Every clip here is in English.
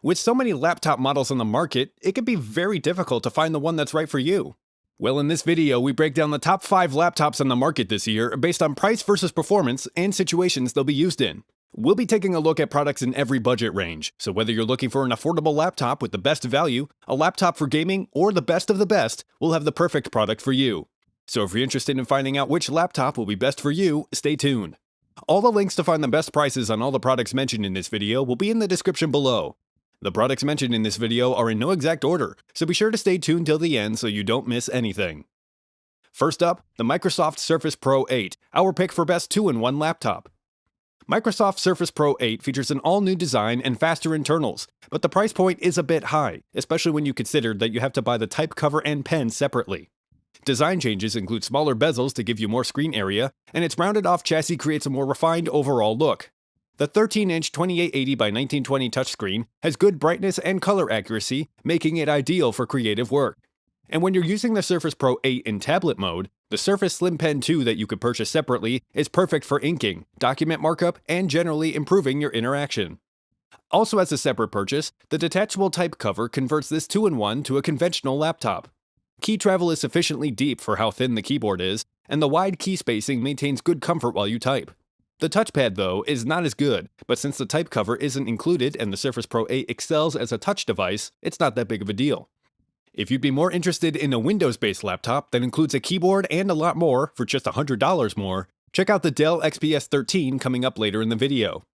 With so many laptop models on the market, it can be very difficult to find the one that's right for you. Well, in this video, we break down the top 5 laptops on the market this year based on price versus performance and situations they'll be used in. We'll be taking a look at products in every budget range, so whether you're looking for an affordable laptop with the best value, a laptop for gaming, or the best of the best, we'll have the perfect product for you. So if you're interested in finding out which laptop will be best for you, stay tuned. All the links to find the best prices on all the products mentioned in this video will be in the description below. The products mentioned in this video are in no exact order, so be sure to stay tuned till the end so you don't miss anything. First up, the Microsoft Surface Pro 8, our pick for best 2-in-1 laptop. Microsoft Surface Pro 8 features an all-new design and faster internals, but the price point is a bit high, especially when you consider that you have to buy the type cover and pen separately. Design changes include smaller bezels to give you more screen area, and its rounded-off chassis creates a more refined overall look. The 13-inch 2880 by 1920 touchscreen has good brightness and color accuracy, making it ideal for creative work. And when you're using the Surface Pro 8 in tablet mode, the Surface Slim Pen 2 that you could purchase separately is perfect for inking, document markup, and generally improving your interaction. Also as a separate purchase, the detachable type cover converts this 2-in-1 to a conventional laptop. Key travel is sufficiently deep for how thin the keyboard is, and the wide key spacing maintains good comfort while you type. The touchpad, though, is not as good, but since the type cover isn't included and the Surface Pro 8 excels as a touch device, it's not that big of a deal. If you'd be more interested in a Windows-based laptop that includes a keyboard and a lot more for just $100 more, check out the Dell XPS 13 coming up later in the video.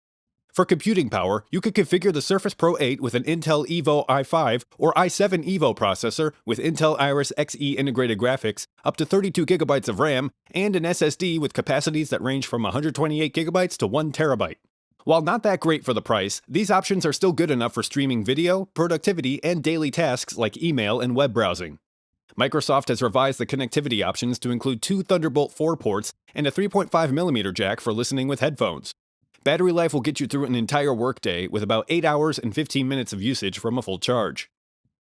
For computing power, you could configure the Surface Pro 8 with an Intel Evo i5 or i7 Evo processor with Intel Iris Xe integrated graphics, up to 32GB of RAM, and an SSD with capacities that range from 128GB to 1TB. While not that great for the price, these options are still good enough for streaming video, productivity, and daily tasks like email and web browsing. Microsoft has revised the connectivity options to include 2 Thunderbolt 4 ports and a 3.5mm jack for listening with headphones. Battery life will get you through an entire workday with about 8 hours and 15 minutes of usage from a full charge.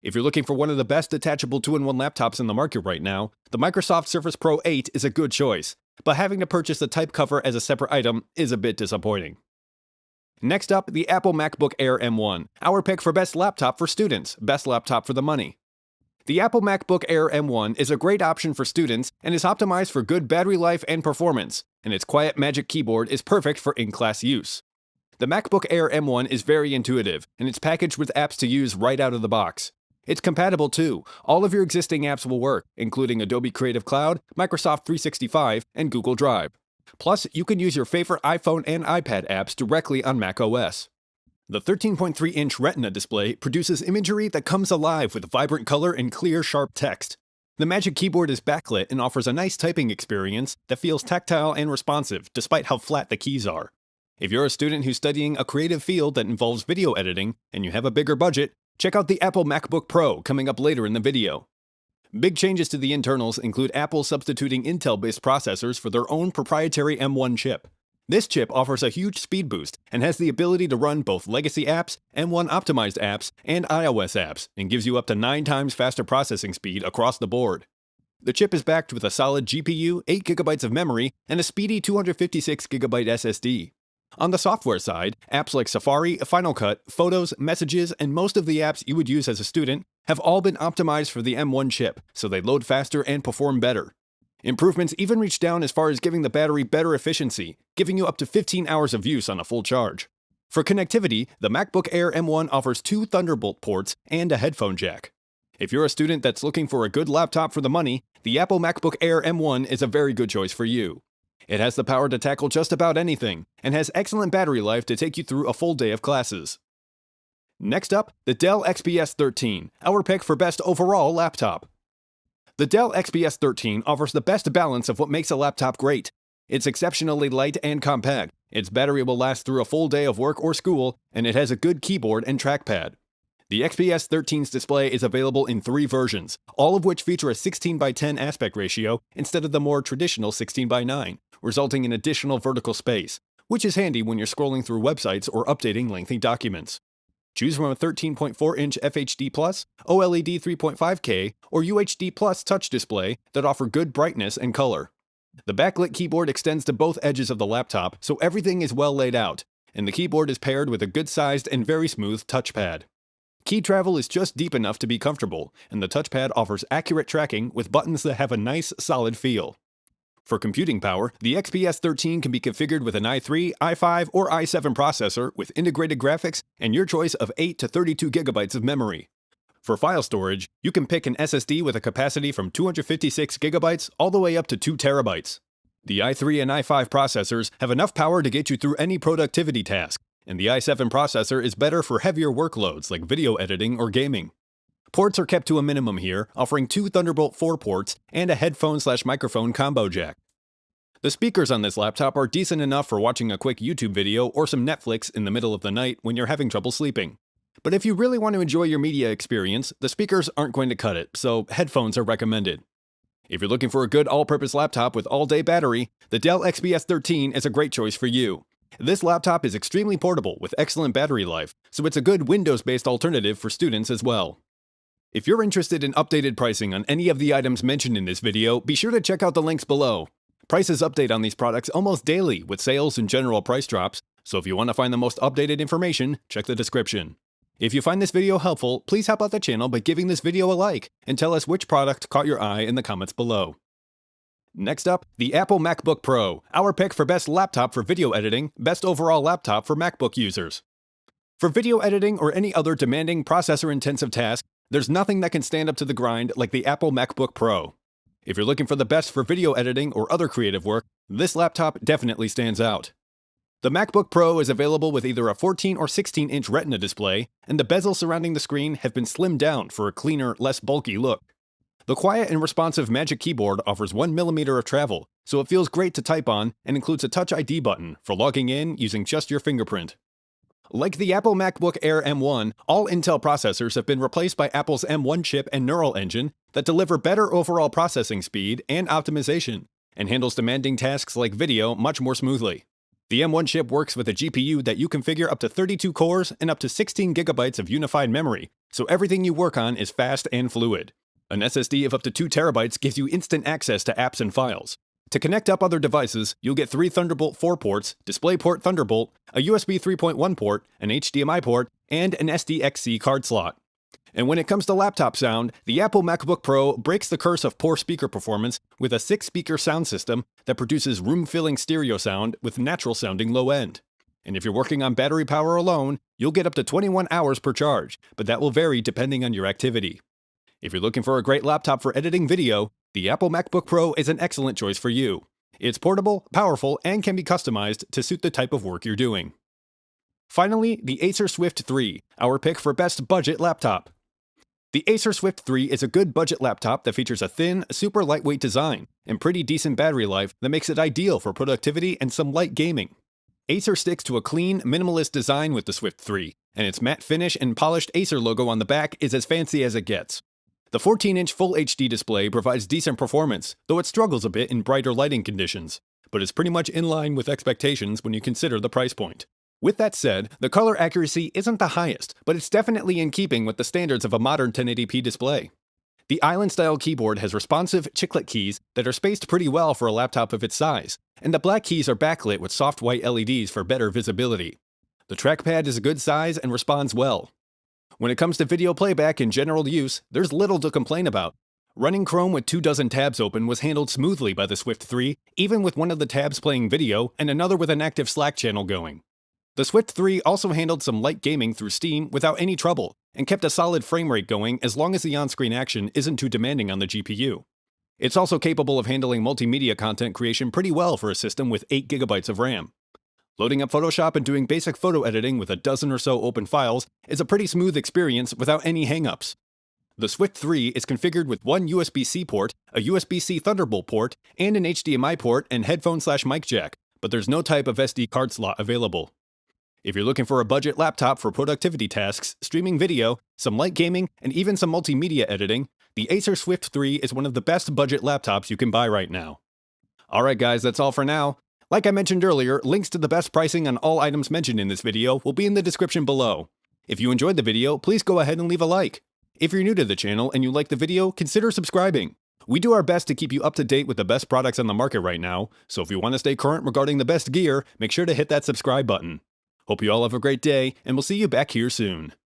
If you're looking for one of the best detachable 2-in-1 laptops in the market right now, the Microsoft Surface Pro 8 is a good choice, but having to purchase the type cover as a separate item is a bit disappointing. Next up, the Apple MacBook Air M1, our pick for best laptop for students, best laptop for the money. The Apple MacBook Air M1 is a great option for students and is optimized for good battery life and performance, and its quiet magic keyboard is perfect for in-class use. The MacBook Air M1 is very intuitive, and it's packaged with apps to use right out of the box. It's compatible too. All of your existing apps will work, including Adobe Creative Cloud, Microsoft 365, and Google Drive. Plus, you can use your favorite iPhone and iPad apps directly on macOS. The 13.3-inch Retina display produces imagery that comes alive with vibrant color and clear, sharp text. The Magic Keyboard is backlit and offers a nice typing experience that feels tactile and responsive, despite how flat the keys are. If you're a student who's studying a creative field that involves video editing, and you have a bigger budget, check out the Apple MacBook Pro coming up later in the video. Big changes to the internals include Apple substituting Intel-based processors for their own proprietary M1 chip. This chip offers a huge speed boost and has the ability to run both legacy apps, M1 optimized apps, and iOS apps, and gives you up to 9 times faster processing speed across the board. The chip is backed with a solid GPU, 8GB of memory, and a speedy 256GB SSD. On the software side, apps like Safari, Final Cut, Photos, Messages, and most of the apps you would use as a student have all been optimized for the M1 chip, so they load faster and perform better. Improvements even reach down as far as giving the battery better efficiency, giving you up to 15 hours of use on a full charge. For connectivity, the MacBook Air M1 offers 2 Thunderbolt ports and a headphone jack. If you're a student that's looking for a good laptop for the money, the Apple MacBook Air M1 is a very good choice for you. It has the power to tackle just about anything, and has excellent battery life to take you through a full day of classes. Next up, the Dell XPS 13, our pick for best overall laptop. The Dell XPS 13 offers the best balance of what makes a laptop great. It's exceptionally light and compact, its battery will last through a full day of work or school, and it has a good keyboard and trackpad. The XPS 13's display is available in 3 versions, all of which feature a 16:10 aspect ratio instead of the more traditional 16:9, resulting in additional vertical space, which is handy when you're scrolling through websites or updating lengthy documents. Choose from a 13.4-inch FHD+, OLED 3.5K, or UHD Plus touch display that offer good brightness and color. The backlit keyboard extends to both edges of the laptop, so everything is well laid out, and the keyboard is paired with a good-sized and very smooth touchpad. Key travel is just deep enough to be comfortable, and the touchpad offers accurate tracking with buttons that have a nice, solid feel. For computing power, the XPS 13 can be configured with an i3, i5, or i7 processor with integrated graphics and your choice of 8 to 32 gigabytes of memory. For file storage, you can pick an SSD with a capacity from 256 gigabytes all the way up to 2 terabytes. The i3 and i5 processors have enough power to get you through any productivity task, and the i7 processor is better for heavier workloads like video editing or gaming. Ports are kept to a minimum here, offering 2 Thunderbolt 4 ports and a headphone/microphone combo jack. The speakers on this laptop are decent enough for watching a quick YouTube video or some Netflix in the middle of the night when you're having trouble sleeping. But if you really want to enjoy your media experience, the speakers aren't going to cut it, so headphones are recommended. If you're looking for a good all-purpose laptop with all-day battery, the Dell XPS 13 is a great choice for you. This laptop is extremely portable with excellent battery life, so it's a good Windows-based alternative for students as well. If you're interested in updated pricing on any of the items mentioned in this video, be sure to check out the links below. Prices update on these products almost daily with sales and general price drops, so if you want to find the most updated information, check the description. If you find this video helpful, please help out the channel by giving this video a like and tell us which product caught your eye in the comments below. Next up, the Apple MacBook Pro, our pick for best laptop for video editing, best overall laptop for MacBook users. For video editing or any other demanding processor-intensive task, there's nothing that can stand up to the grind like the Apple MacBook Pro. If you're looking for the best for video editing or other creative work, this laptop definitely stands out. The MacBook Pro is available with either a 14 or 16-inch Retina display, and the bezels surrounding the screen have been slimmed down for a cleaner, less bulky look. The quiet and responsive Magic Keyboard offers 1mm of travel, so it feels great to type on and includes a Touch ID button for logging in using just your fingerprint. Like the Apple MacBook Air M1, all Intel processors have been replaced by Apple's M1 chip and neural engine that deliver better overall processing speed and optimization, and handles demanding tasks like video much more smoothly. The M1 chip works with a GPU that you configure up to 32 cores and up to 16 gigabytes of unified memory, so everything you work on is fast and fluid. An SSD of up to 2 terabytes gives you instant access to apps and files. To connect up other devices, you'll get 3 Thunderbolt 4 ports, DisplayPort Thunderbolt, a USB 3.1 port, an HDMI port, and an SDXC card slot. And when it comes to laptop sound, the Apple MacBook Pro breaks the curse of poor speaker performance with a 6-speaker sound system that produces room-filling stereo sound with natural-sounding low end. And if you're working on battery power alone, you'll get up to 21 hours per charge, but that will vary depending on your activity. If you're looking for a great laptop for editing video, the Apple MacBook Pro is an excellent choice for you. It's portable, powerful, and can be customized to suit the type of work you're doing. Finally, the Acer Swift 3, our pick for best budget laptop. The Acer Swift 3 is a good budget laptop that features a thin, super lightweight design and pretty decent battery life that makes it ideal for productivity and some light gaming. Acer sticks to a clean, minimalist design with the Swift 3, and its matte finish and polished Acer logo on the back is as fancy as it gets. The 14-inch Full HD display provides decent performance, though it struggles a bit in brighter lighting conditions, but is pretty much in line with expectations when you consider the price point. With that said, the color accuracy isn't the highest, but it's definitely in keeping with the standards of a modern 1080p display. The Island-style keyboard has responsive chiclet keys that are spaced pretty well for a laptop of its size, and the black keys are backlit with soft white LEDs for better visibility. The trackpad is a good size and responds well. When it comes to video playback and general use, there's little to complain about. Running Chrome with 24 tabs open was handled smoothly by the Swift 3, even with one of the tabs playing video and another with an active Slack channel going. The Swift 3 also handled some light gaming through Steam without any trouble, and kept a solid frame rate going as long as the on-screen action isn't too demanding on the GPU. It's also capable of handling multimedia content creation pretty well for a system with 8 GB of RAM. Loading up Photoshop and doing basic photo editing with a dozen or so open files is a pretty smooth experience without any hangups. The Swift 3 is configured with one USB-C port, a USB-C Thunderbolt port, and an HDMI port and headphone/mic jack, but there's no type of SD card slot available. If you're looking for a budget laptop for productivity tasks, streaming video, some light gaming, and even some multimedia editing, the Acer Swift 3 is one of the best budget laptops you can buy right now. Alright guys, that's all for now. Like I mentioned earlier, links to the best pricing on all items mentioned in this video will be in the description below. If you enjoyed the video, please go ahead and leave a like. If you're new to the channel and you like the video, consider subscribing. We do our best to keep you up to date with the best products on the market right now, so if you want to stay current regarding the best gear, make sure to hit that subscribe button. Hope you all have a great day, and we'll see you back here soon.